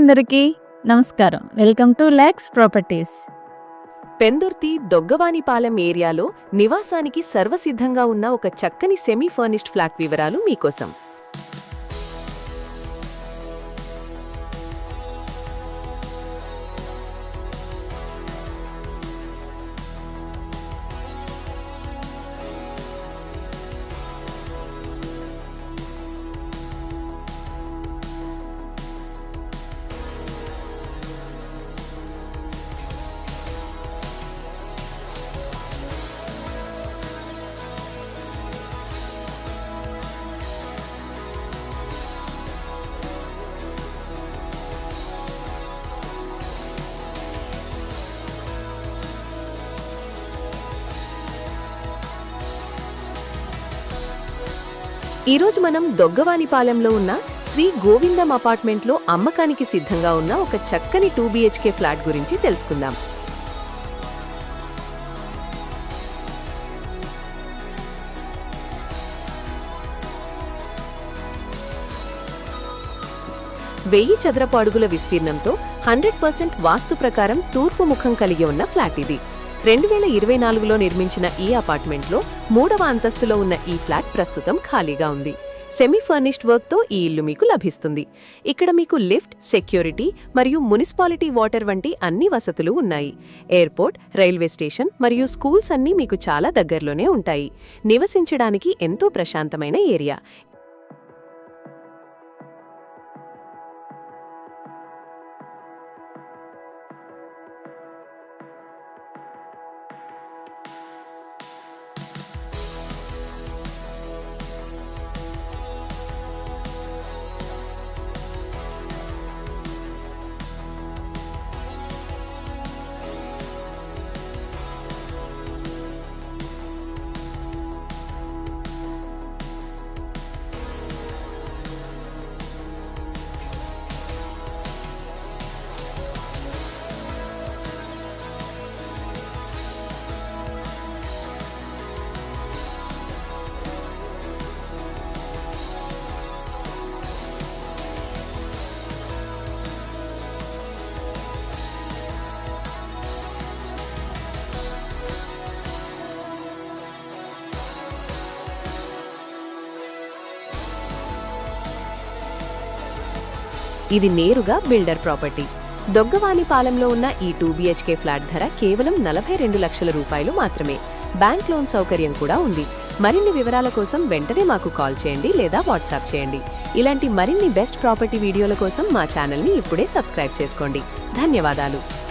అందరికీ నమస్కారం. Welcome to Laks properties. Pendurthi Doggavanipalem ఏరియాలో నివాసానికి సర్వసిద్ధంగా ఉన్న ఒక చక్కని సెమీ ఫర్నిష్డ్ ఫ్లాట్ వివరాలు మీకోసం. ఈరోజు మనం దొగ్గవానిపాలెంలో ఉన్న శ్రీ గోవిందం అపార్ట్మెంట్లో అమ్మకానికి సిద్ధంగా ఉన్న ఒక చక్కని 2 BHK ఫ్లాట్ గురించి తెలుసుకుందాం. వెయ్యి చదరపు అడుగుల విస్తీర్ణంతో 100% వాస్తు ప్రకారం తూర్పు ముఖం కలిగి ఉన్న ఫ్లాట్ ఇది. 2024లో నిర్మించిన ఈ అపార్ట్మెంట్లో 3వ అంతస్తులో ఉన్న ఈ ఫ్లాట్ ప్రస్తుతం ఖాళీగా ఉంది. సెమీ ఫర్నిష్డ్ వర్క్తో ఈ ఇల్లు మీకు లభిస్తుంది. ఇక్కడ మీకు లిఫ్ట్, సెక్యూరిటీ మరియు మున్సిపాలిటీ వాటర్ వంటి అన్ని వసతులు ఉన్నాయి. ఎయిర్పోర్ట్, రైల్వే స్టేషన్ మరియు స్కూల్స్ అన్నీ మీకు చాలా దగ్గరలోనే ఉంటాయి. నివసించడానికి ఎంతో ప్రశాంతమైన ఏరియా. ఇది నేరుగా బిల్డర్ ప్రాపర్టీ. దొగ్గవానిపాలెంలో ఉన్న ఈ 2 BHK ఫ్లాట్ ధర కేవలం 42 లక్షల రూపాయలు మాత్రమే. బ్యాంక్ లోన్ సౌకర్యం కూడా ఉంది. మరిన్ని వివరాల కోసం వెంటనే మాకు కాల్ చేయండి లేదా వాట్సాప్ చేయండి. ఇలాంటి మరిన్ని బెస్ట్ ప్రాపర్టీ వీడియోల కోసం మా ఛానల్ని ఇప్పుడే సబ్స్క్రైబ్ చేసుకోండి. ధన్యవాదాలు.